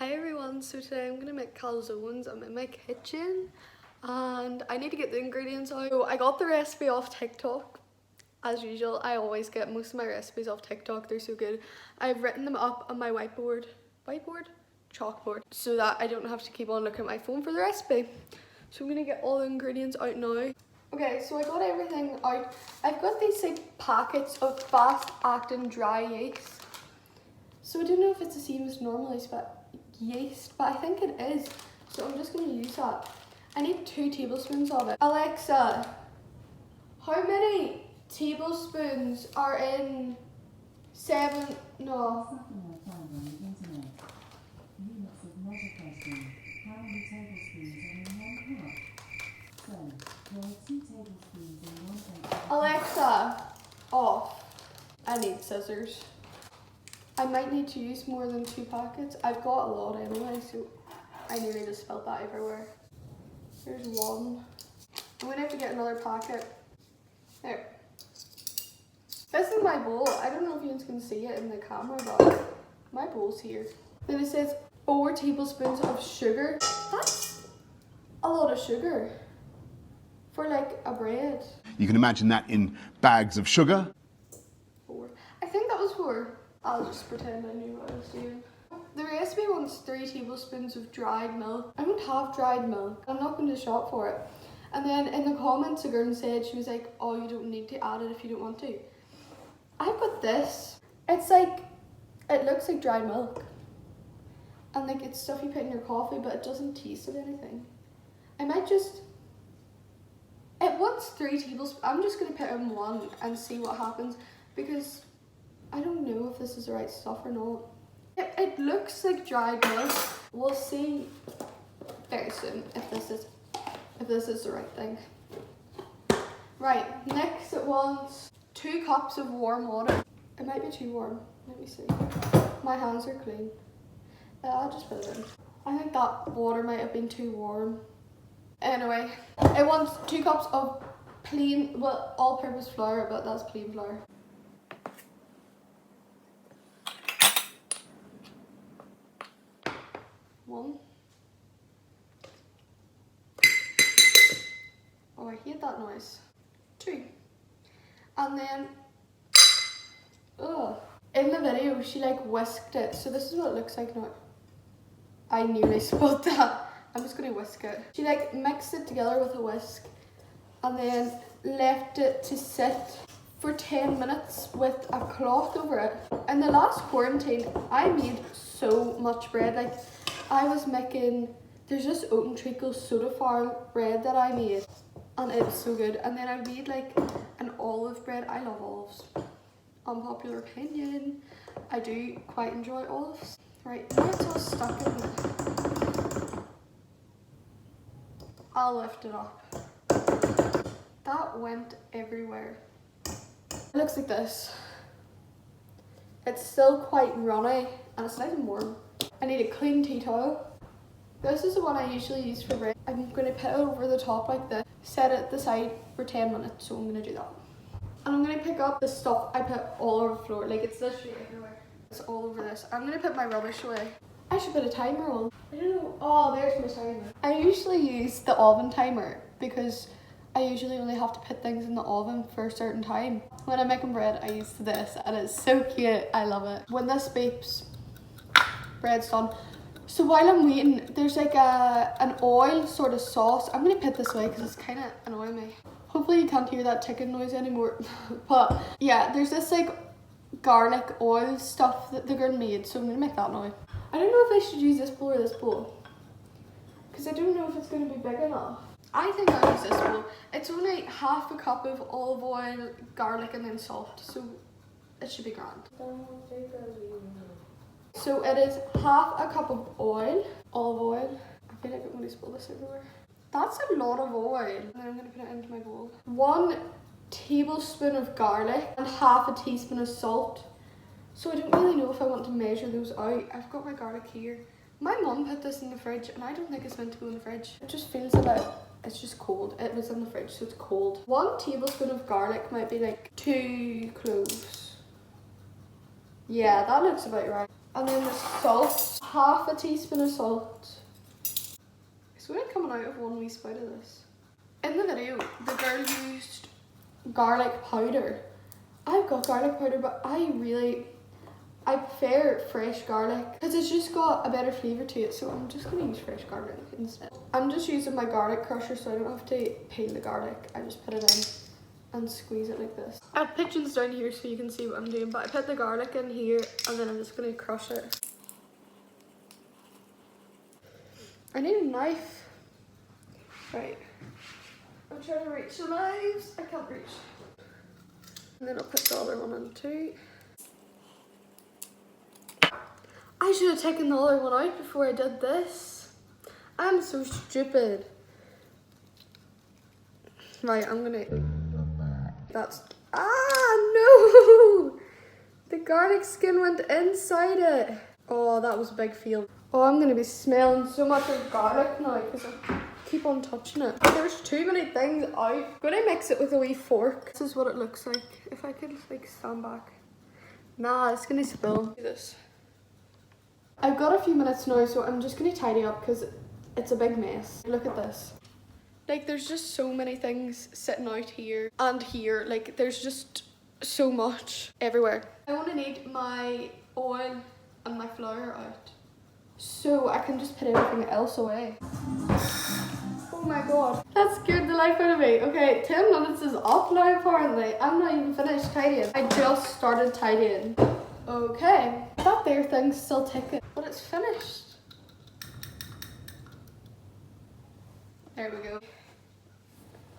Hi everyone, so today I'm gonna make calzones. I'm in my kitchen and I need to get the ingredients out. So I got the recipe off TikTok. As usual, I always get most of my recipes off TikTok, they're so good. I've written them up on my chalkboard, so that I don't have to keep on looking at my phone for the recipe. So I'm gonna get all the ingredients out now. Okay, so I got everything out. I've got these like packets of fast acting dry yeast. So I don't know if it's the same as normal yeast, but I think it is. So I'm just going to use that. I need 2 tablespoons of it. Alexa, how many tablespoons are in 7? No. Alexa, off. I need scissors. I might need to use more than 2 packets. I've got a lot anyway, so I nearly just spilled that everywhere. There's 1. I'm gonna have to get another packet. There. This is my bowl. I don't know if you can see it in the camera, but my bowl's here. Then it says 4 tablespoons of sugar. That's a lot of sugar for like a bread. You can imagine that in bags of sugar. 4. I think that was 4. I'll just pretend I knew what I was doing. The recipe wants 3 tablespoons of dried milk. I don't have dried milk. I'm not going to shop for it. And then in the comments a girl said, she was like, oh, you don't need to add it if you don't want to. I've got this. It's like, it looks like dried milk. And like it's stuff you put in your coffee, but it doesn't taste of anything. I might just, it wants 3 tablespoons. I'm just going to put in 1 and see what happens, because I don't know if this is the right stuff or not. It looks like dried milk. We'll see very soon if this is the right thing. Right, next it wants 2 cups of warm water. It might be too warm. Let me see. My hands are clean. I'll just put it in. I think that water might have been too warm. Anyway, it wants 2 cups of plain, well, all-purpose flour, but that's plain flour. 1. Oh, I hate that noise. 2. And then, in the video she like whisked it, so this is what it looks like now. I nearly spilled that. I'm just going to whisk it. She like mixed it together with a whisk and then left it to sit for 10 minutes with a cloth over it. In the last quarantine, I made so much bread. Like, I was making, there's this oat and treacle soda farm bread that I made, and it's so good. And then I made like an olive bread. I love olives. Unpopular opinion, I do quite enjoy olives. Right, now it's all stuck in there. I'll lift it up. That went everywhere. It looks like this. It's still quite runny and it's nice and warm. I need a clean tea towel. This is the one I usually use for bread. I'm going to put it over the top like this, set it the side for 10 minutes, so I'm going to do that. And I'm going to pick up the stuff I put all over the floor, like it's literally everywhere. It's all over this. I'm going to put my rubbish away. I should put a timer on. I don't know. Oh, there's my timer. I usually use the oven timer because I usually only have to put things in the oven for a certain time. When I'm making bread, I use this and it's so cute. I love it. When this beeps, bread's done. So while I'm waiting, there's like an oil sort of sauce. I'm gonna put this away because it's kind of annoying me. Hopefully you can't hear that ticking noise anymore. But yeah, there's this like garlic oil stuff that the girl made, so I'm gonna make that now. I don't know if I should use this bowl or this bowl, because I don't know if it's gonna be big enough. I think I'll use this bowl. It's only half a cup of olive oil, garlic and then salt, so it should be grand. So it is half a cup of oil, olive oil. I feel like I'm going to spill this everywhere. That's a lot of oil. And then I'm going to put it into my bowl. 1 tablespoon of garlic and half a teaspoon of salt. So I don't really know if I want to measure those out. I've got my garlic here. My mum put this in the fridge and I don't think it's meant to go in the fridge. It just feels a bit, it's just cold. It was in the fridge, so it's cold. 1 tablespoon of garlic might be like 2 cloves. Yeah, that looks about right. And then the salt, half a teaspoon of salt. It's only coming out of one wee spout of this. In the video, the girl used garlic powder. I've got garlic powder, but I prefer fresh garlic because it's just got a better flavour to it, so I'm just going to use fresh garlic instead. I'm just using my garlic crusher so I don't have to peel the garlic. I just put it in and squeeze it like this. I have pigeons down here so you can see what I'm doing, but I put the garlic in here and then I'm just going to crush it. I need a knife. Right. I'm trying to reach the knives. I can't reach. And then I'll put the other one in too. I should have taken the other one out before I did this. I'm so stupid. Right, I'm gonna... That's... Ah, no! The garlic skin went inside it. Oh, that was a big fail. Oh, I'm gonna be smelling so much of garlic now because I keep on touching it. There's too many things out. I'm gonna mix it with a wee fork. This is what it looks like. If I could like stand back. Nah, it's gonna spill. Do this. I've got a few minutes now, so I'm just gonna tidy up because it's a big mess. Look at this. Like, there's just so many things sitting out here and here. Like, there's just so much everywhere. I want to need my oil and my flour out so I can just put everything else away. Oh my god, that scared the life out of me. Okay, 10 minutes is up now apparently. I'm not even finished tidying. I just started tidying. Okay, that there thing's still ticking, but it's finished. There we go.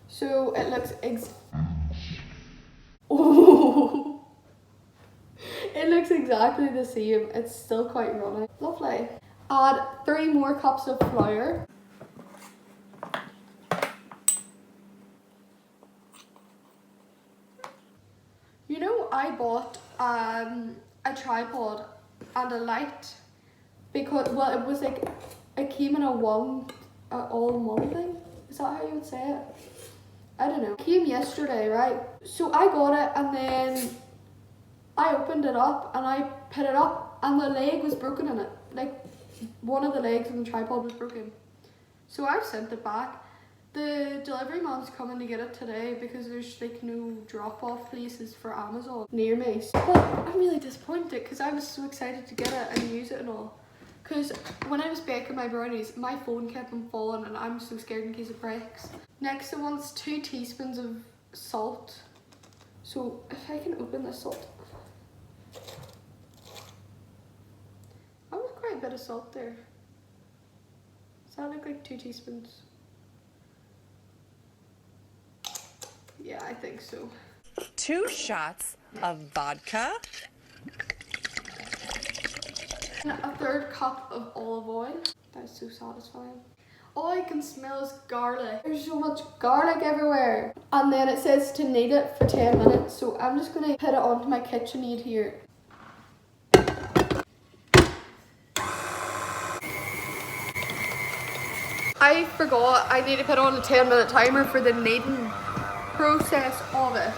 So it looks oh, it looks exactly the same. It's still quite runny. Lovely. Add 3 more cups of flour. You know, I bought a tripod and a light because, well, it was like, it came in a all-in-one thing. Is that how you would say it? I don't know. It came yesterday, right? So I got it and then I opened it up and I put it up and the leg was broken in it. Like, one of the legs on the tripod was broken. So I've sent it back. The delivery man's coming to get it today because there's like no drop-off places for Amazon near me. But I'm really disappointed because I was so excited to get it and use it and all. Because when I was baking my brownies, my phone kept on falling and I'm so scared in case it breaks. Next I want 2 teaspoons of salt. So if I can open this salt. That was quite a bit of salt there. Does that look like 2 teaspoons? Yeah, I think so. 2 shots of vodka. And a 3rd cup of olive oil. That's so satisfying. All I can smell is garlic. There's so much garlic everywhere. And then it says to knead it for 10 minutes. So I'm just going to put it onto my KitchenAid here. I forgot I need to put on a 10-minute timer for the kneading process of it.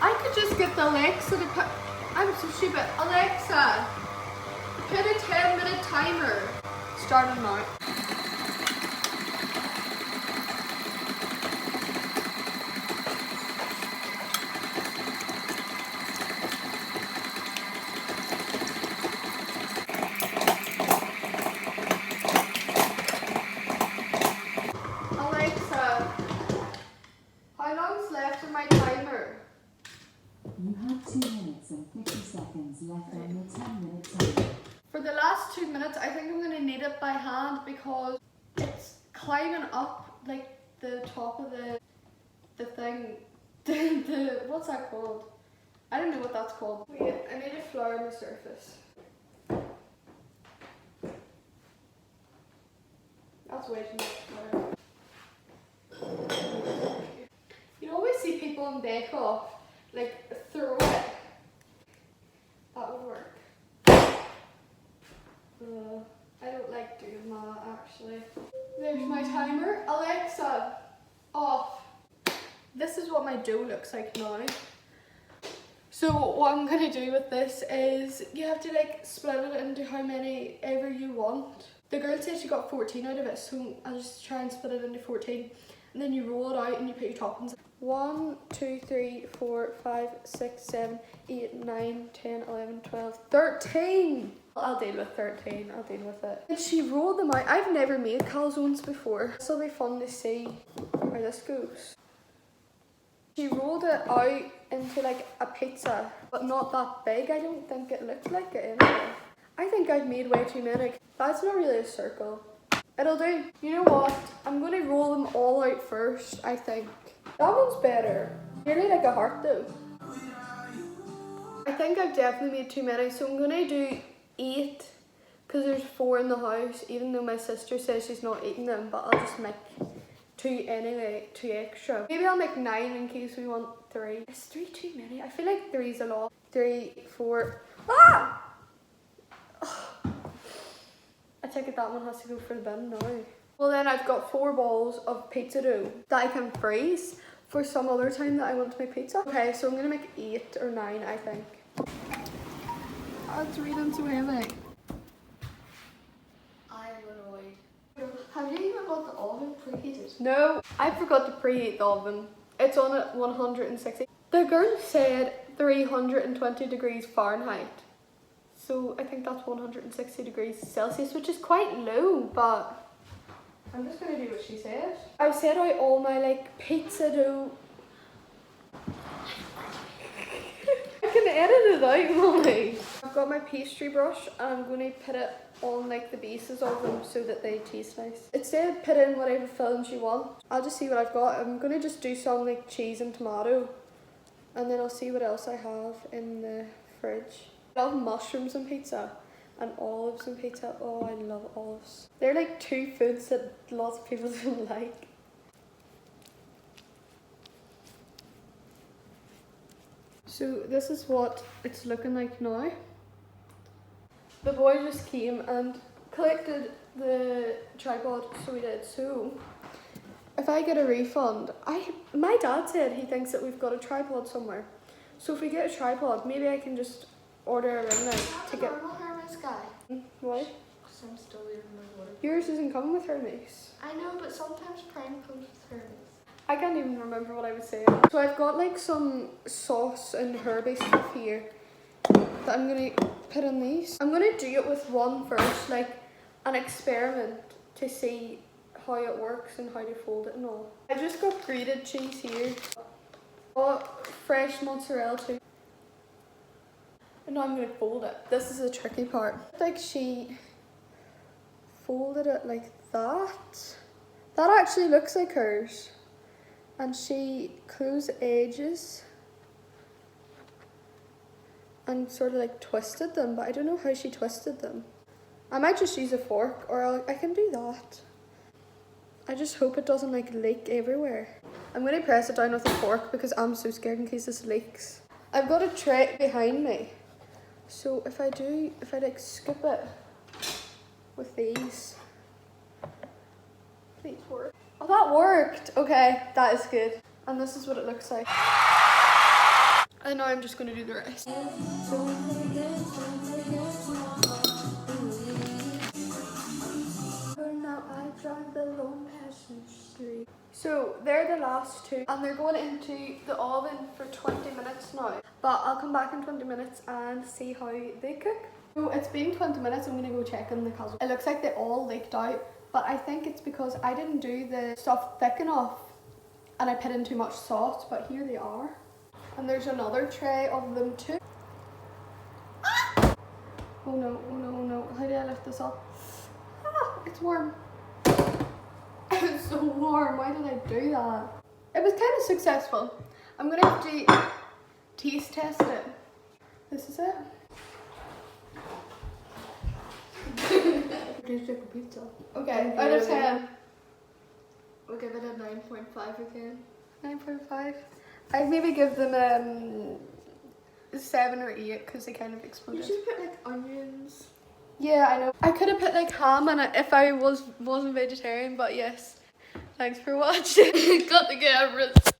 I could just get the Alexa to put... I'm so stupid. Alexa, put a 10-minute timer. Starting now. Alexa, how long's left in my timer? You have 2 minutes and 50 seconds left on your 10-minute timer. For the last 2 minutes, I think I'm going to knead it by hand because it's climbing up like the top of the thing. What's that called? I don't know what that's called. Wait, I need to flour the surface. That's way too much flour. You always see people in Bake Off like throw it. That would work. I don't like doing that actually. There's my timer. Alexa, off. This is what my dough looks like now. So what I'm gonna do with this is you have to like split it into how many ever you want. The girl said she got 14 out of it, so I'll just try and split it into 14. And then you roll it out and you put your toppings. 1, 2, 3, 4, 5, 6, 7, 8, 9, 10, 11, 12, 13. I'll deal with 13, I'll deal with it. And she rolled them out. I've never made calzones before. This will be fun to see how this goes. She rolled it out into like a pizza, but not that big. I don't think it looked like it anyway. I think I've made way too many. That's not really a circle. It'll do. You know what? I'm going to roll them all out first, I think. That one's better. Nearly like a heart though. I think I've definitely made too many, so I'm going to do 8 because there's 4 in the house, even though my sister says she's not eating them, but I'll just make 2 anyway, 2 extra. Maybe I'll make 9 in case we want 3. Is 3 too many? I feel like 3's a lot. 3, 4. Ah! I take it that one has to go for the bin now. Well then I've got 4 balls of pizza dough that I can freeze for some other time that I want to make pizza. Okay, so I'm gonna make 8 or 9, I think. Oh, it's reading so heavy. I am annoyed. Have you even got the oven preheated? No, I forgot to preheat the oven. It's on at 160. The girl said 320 degrees Fahrenheit. So I think that's 160 degrees Celsius, which is quite low, but I'm just gonna do what she said. I've set out all my like pizza dough. I can edit it out, Molly. I've got my pastry brush and I'm gonna put it on like the bases of them so that they taste nice. It said put in whatever fillings you want. I'll just see what I've got. I'm gonna just do some like cheese and tomato, and then I'll see what else I have in the fridge. I love mushrooms on pizza and olives on pizza. Oh, I love olives. They're like 2 foods that lots of people don't like. So this is what it's looking like now. The boy just came and collected the tripod, so we did. So if I get a refund, my dad said he thinks that we've got a tripod somewhere. So if we get a tripod, maybe I can just order a ring light to get. Normal Hermes guy. Why? Because I'm still leaving my water. Yours isn't coming with Hermes. I know, but sometimes Prime comes with Hermes. I can't even remember what I was saying. So I've got like some sauce and herby stuff here that I'm gonna put in these. I'm gonna do it with one first, like an experiment to see how it works and how to fold it and all. I just got grated cheese here. Got fresh mozzarella too. And now I'm gonna fold it. This is the tricky part. Like she folded it like that. That actually looks like hers. And she closed the edges and sort of like twisted them, but I don't know how she twisted them. I might just use a fork, or I can do that. I just hope it doesn't like leak everywhere. I'm gonna press it down with a fork because I'm so scared in case this leaks. I've got a tray behind me. So if I like scoop it with these, please work. Oh, that worked. Okay, that is good. And this is what it looks like. And now I'm just gonna do the rest. Now I drive the long passion street. So they're the last 2, and they're going into the oven for 20 minutes now. But I'll come back in 20 minutes and see how they cook. So it's been 20 minutes. I'm gonna go check in the calzones. It looks like they all leaked out, but I think it's because I didn't do the stuff thick enough and I put in too much sauce. But here they are, and there's another tray of them too. Ah! Oh no! Oh no! Oh no! How do I lift this up? Ah, it's warm. It's so warm. Why did I do that? It was kind of successful. I'm gonna have to taste test it. This is it. Tastes like a pizza. Okay, out of 10. We'll give it a 9.5 again. 9.5. I'd maybe give them 7 or 8 because they kind of You exploded. should put like onions. Yeah, I know. I could have put like ham in it if I wasn't vegetarian, but yes. Thanks for watching. Got the cameras.